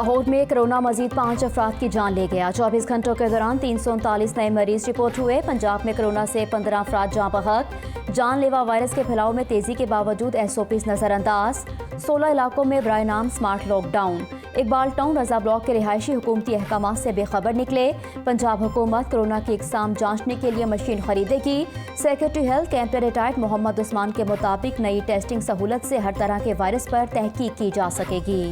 लाहौर में कोरोना मजीद 5 अफराद की जान ले गया। 24 घंटों के दौरान 339 नए मरीज रिपोर्ट हुए। पंजाब में कोरोना से 15 अफराद जाँ बहक। जानलेवा वायरस के फैलाव में तेजी के बावजूद SOPs नजरअंदाज। 16 इलाकों में बराए नाम स्मार्ट लॉकडाउन। इकबाल टाउन रजा ब्लॉक के रिहायशी हुकूमती अहकाम से बेखबर निकले। पंजाब हुकूमत कोरोना की इकसाम जांचने के लिए मशीन खरीदेगी। Secretary health camp retired Mohammad Usman के मुताबिक नई टेस्टिंग सहूलत से हर तरह के वायरस पर तहकीक की जा सकेगी।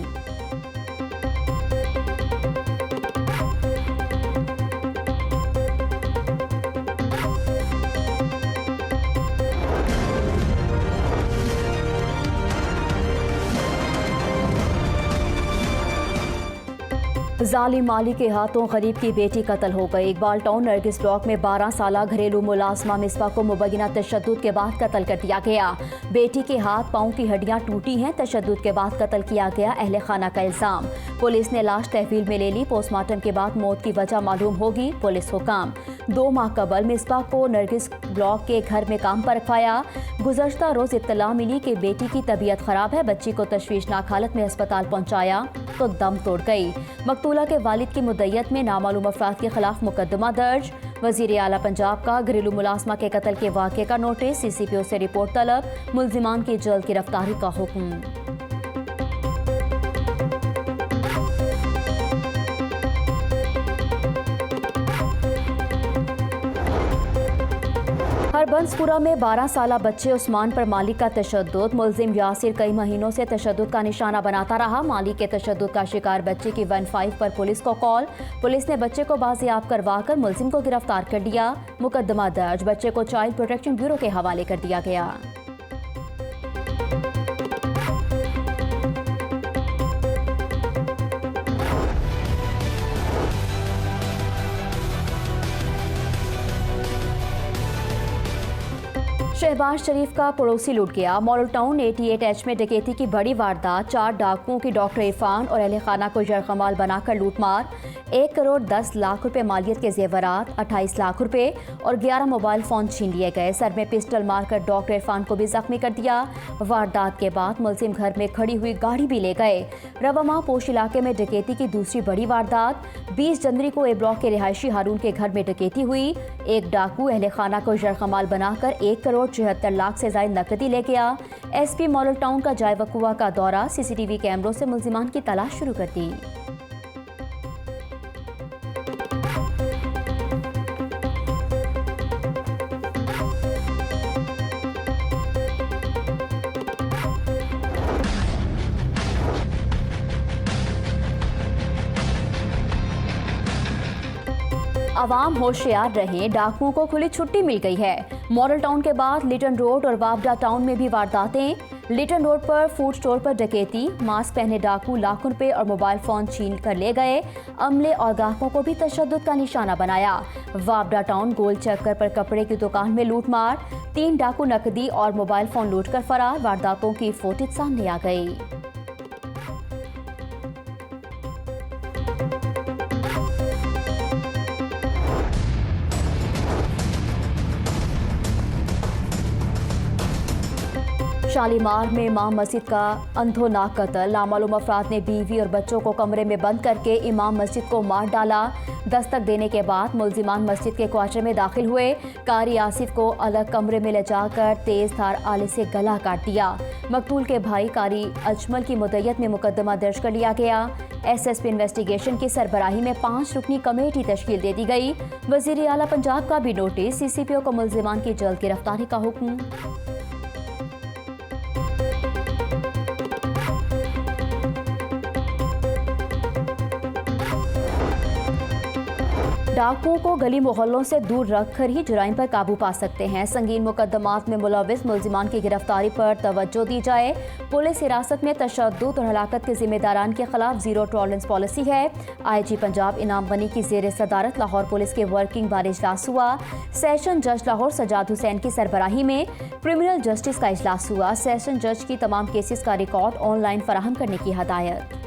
जालिम माली के हाथों गरीब की बेटी कत्ल हो गई। इकबाल टाउन नरगिस ब्लॉक में 12 साला घरेलू मुलाजमा मिसबा को मुबैना तशद्दुद के बाद कत्ल कर दिया गया। बेटी के हाथ पाँव की हड्डियां टूटी हैं। तशद्दुद के बाद कत्ल किया गया, अहले खाना का इल्जाम। पुलिस ने लाश तहवील में ले ली। पोस्टमार्टम के बाद मौत की वजह मालूम होगी। पुलिस हुकाम 2 माह कबल मिसबा को नरगिस ब्लॉक के घर में काम पर रखवाया। गुज़श्ता रोज इत्तला मिली कि बेटी की तबीयत खराब है। बच्ची को तशवीशनाक हालत में अस्पताल पहुंचाया तो दम तोड़ गई। मकतूला के वालिद की मुद्दयत में नामालूम अफराद के खिलाफ मुकदमा दर्ज। वजीर आला पंजाब का घरेलू मुलाजमा के कत्ल के वाक़े का नोटिस। CCPO से रिपोर्ट तलब। मुल्जिमान की जल्द गिरफ्तारी का हुक्म। हरबंसपुरा में 12 साला बच्चे उस्मान पर मालिक का तशद्दुद। मुल्जिम यासिर कई महीनों से तशद्दुद का निशाना बनाता रहा। मालिक के तशद्दुद का शिकार बच्चे की 15 पर पुलिस को कॉल। पुलिस ने बच्चे को बाजियाब करवाकर मुल्जिम को गिरफ्तार कर लिया। मुकदमा दर्ज। बच्चे को चाइल्ड प्रोटेक्शन ब्यूरो के हवाले कर दिया गया। शहबाज शरीफ का पड़ोसी लूट गया। मॉडल टाउन 88H में डकैती की बड़ी वारदात। 4 डाकुओं की डॉक्टर इरफान और अहले खाना को जरकमाल बनाकर लूटमार। 1 करोड़ 10 लाख रुपए मालियत के जेवरात, 28 लाख रुपए और 11 मोबाइल फोन छीन लिए गए। सर में पिस्टल मारकर डॉक्टर इरफान को भी जख्मी कर दिया। वारदात के बाद मुल्जिम घर में खड़ी हुई गाड़ी भी ले गए। रवामा पोश इलाके में डकैती की दूसरी बड़ी वारदात। 20 जनवरी को ए ब्लॉक के रिहायशी हारून के घर में डकैती हुई। एक डाकू अहले खाना को जरकमाल बनाकर 1 करोड़ 74 लाख से ज्यादा नकदी ले गया। SP मॉडल टाउन का जाय वकुआ का दौरा। CCTV कैमरों से मुल्जिमान की तलाश शुरू कर दी। आवाम होशियार रहें, डाकुओं को खुली छुट्टी मिल गई है। मॉडल टाउन के बाद लिटन रोड और वावडा टाउन में भी वारदातें। लिटन रोड पर फूड स्टोर पर डकैती। मास्क पहने डाकू लाखों रुपए और मोबाइल फोन छीन कर ले गए। अमले और ग्राहकों को भी तशद्दुद का निशाना बनाया। वावडा टाउन गोल चक्कर पर कपड़े की दुकान में लूटमार। 3 डाकू नकदी और मोबाइल फोन लूट कर फरार। वारदातों की फुटेज सामने आ गई। शालीमार में इमाम मस्जिद का अंधोनाक कत्ल। नामालूम अफराद ने बीवी और बच्चों को कमरे में बंद करके इमाम मस्जिद को मार डाला। दस्तक देने के बाद मुल्जिमान मस्जिद के क्वार्टर में दाखिल हुए। कारी आसिफ को अलग कमरे में ले जाकर तेज धार आले से गला काट दिया। मकतूल के भाई कारी अजमल की मुद्दयत में मुकदमा दर्ज कर लिया गया। SSP इन्वेस्टिगेशन की सरबराही में 5 रुकनी कमेटी तश्कील दे दी गई। वजीर आला पंजाब का भी नोटिस। CCPO को मुल्जिमान की जल्द गिरफ्तारी का हुक्म। डाकुओं को गली मोहल्लों से दूर रखकर ही जुराइम पर काबू पा सकते हैं। संगीन मुकदमात में मुलविस मुल्जिमान की गिरफ्तारी पर तवज्जो दी जाए। पुलिस हिरासत में तशद्दुद और हलाकत के जिम्मेदारान के खिलाफ जीरो टॉलरेंस पॉलिसी है। IG पंजाब इनाम बनी की जेर सदारत लाहौर पुलिस के वर्किंग बार इजलास हुआ। सेशन जज लाहौर सजाद हुसैन की सरबराही में क्रिमिनल जस्टिस का इजलास हुआ। सेशन जज की तमाम केसेस का रिकॉर्ड ऑनलाइन फराहम करने की हदायत।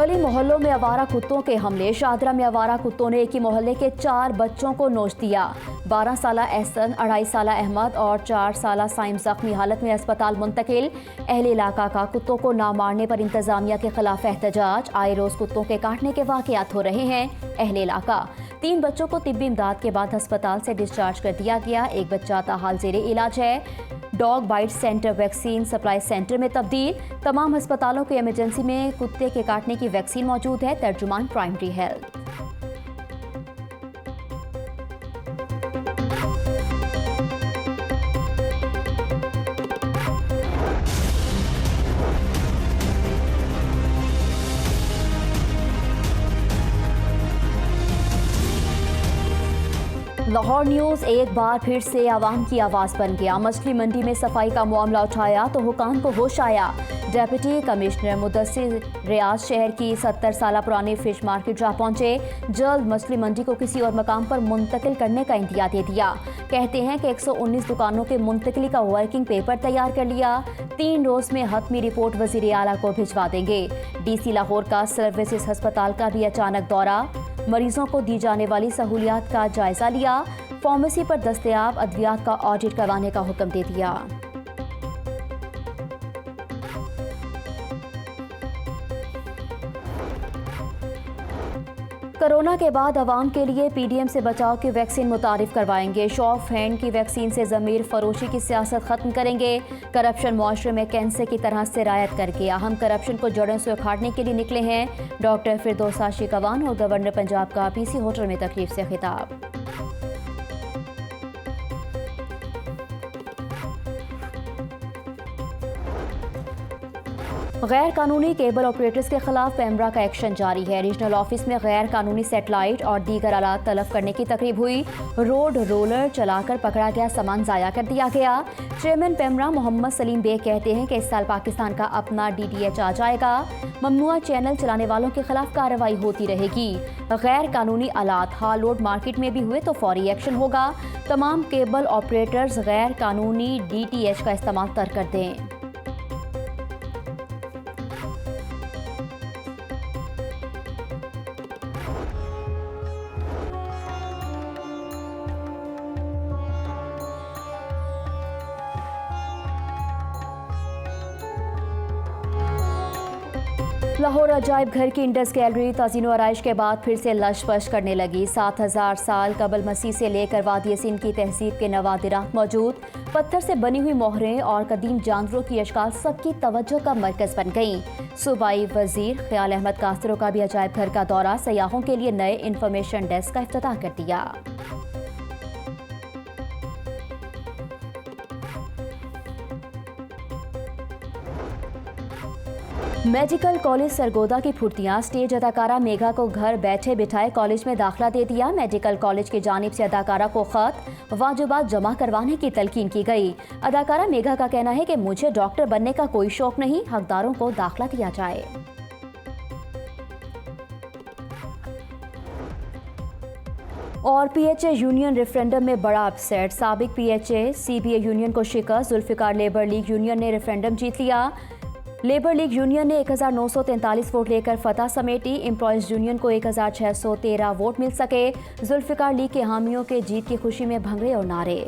गली मोहल्लों में आवारा कुत्तों के हमले। शाहदरा में आवारा कुत्तों ने एक ही मोहल्ले के 4 बच्चों को नोच दिया। 12 साला एहसन, 2.5 साला अहमद और 4 साला साइम जख्मी हालत में अस्पताल मुंतकिल। अहले इलाका का कुत्तों को ना मारने पर इंतजामिया के खिलाफ एहतजाज। आए रोज कुत्तों के काटने के वाकयात हो रहे हैं। अहले इलाका 3 बच्चों को तिब्बी इमदाद के बाद अस्पताल से डिस्चार्ज कर दिया गया। एक बच्चा ताहाल जेरे इलाज है। Dog bite centre vaccine supply centre में तब्दील। तमाम अस्पतालों के इमरजेंसी में कुत्ते के काटने की वैक्सीन मौजूद है। तर्जुमान प्राइमरी हेल्थ। लाहौर न्यूज़ एक बार फिर से आवाम की आवाज़ बन गया। मछली मंडी में सफाई का मामला उठाया तो हुकाम को होश आया। डेप्यूटी कमिश्नर मुदस्सिर रियाज शहर की 70 साल पुरानी फिश मार्केट जा पहुंचे। जल्द मछली मंडी को किसी और मकाम पर मुंतकिल करने का इंदिया दे दिया। कहते हैं कि 119 दुकानों के मुंतकिली का वर्किंग पेपर तैयार कर लिया। 3 रोज में हतमी रिपोर्ट वजीर आला को भिजवा देंगे। DC लाहौर का सर्विसेज अस्पताल का भी अचानक दौरा। मरीजों को दी जाने वाली सहूलियात का जायजा लिया। फार्मेसी पर दस्तयाब अद्वियात का ऑडिट करवाने का हुक्म दे दिया। कोरोना के बाद आवाम के लिए PDM से बचाव की वैक्सीन मुतारिफ करवाएंगे। शॉफ हैंड की वैक्सीन से ज़मीर फरोशी की सियासत खत्म करेंगे। करप्शन मुआशरे में कैंसर की तरह सिरायत करके हम करप्शन को जड़ों से उखाड़ने के लिए निकले हैं। डॉक्टर फिरदौस आशिकवान और गवर्नर पंजाब का PC होटल में तकरीब से खिताब। गैर कानूनी केबल ऑपरेटर्स के खिलाफ पेमरा का एक्शन जारी है। रीजनल ऑफिस में गैर कानूनी सेटेलाइट और दीगर आलात तलब करने की तकरीब हुई। रोड रोलर चलाकर पकड़ा गया सामान जाया कर दिया गया। चेयरमैन पेमरा मोहम्मद सलीम बेग कहते हैं कि इस साल पाकिस्तान का अपना DTH आ जाएगा। ममनुआ चैनल चलाने वालों के खिलाफ कार्रवाई होती रहेगी। गैर कानूनी आलात हाल रोड मार्केट में भी हुए तो फौरी एक्शन होगा। तमाम केबल ऑपरेटर्स गैर कानूनी DTH का इस्तेमाल तर्क कर दें। लाहौर अजायब घर की इंडस गैलरी ताज़ीनो आराइश के बाद फिर से लश-पश करने लगी। 7000 साल कबल मसीह से लेकर वादी सिंध की तहजीब के नवादिरात मौजूद। पत्थर से बनी हुई मोहरें और कदीम जानवरों की अशकाल सबकी तवज्जो का मरकज बन गईं। सूबाई वजीर ख्याल अहमद कासरो का भी अजायब घर का दौरा। सयाहों के लिए नए इंफॉर्मेशन डेस्क का इफ्तिताह कर दिया। मेडिकल कॉलेज सरगोदा की फुर्तियां। स्टेज अदाकारा मेघा को घर बैठे बिठाए कॉलेज में दाखिला दे दिया। मेडिकल कॉलेज की जानिब से अदाकारा को खत वाजिबात जमा करवाने की तलकीन की गई। अदाकारा मेघा का कहना है कि मुझे डॉक्टर बनने का कोई शौक नहीं, हकदारों को दाखिला दिया जाए। और PHA यूनियन रेफरेंडम में बड़ा अपसेट। साबिक PHA CBA यूनियन को शिकस्त। जुल्फिकार लेबर लीग यूनियन ने रेफरेंडम जीत लिया। लेबर लीग यूनियन ने 1943 वोट लेकर फतह समेटी। एम्प्लॉयज यूनियन को 1613 वोट मिल सके। जुल्फिकार लीग के हामियों के जीत की खुशी में भंगड़े और नारे।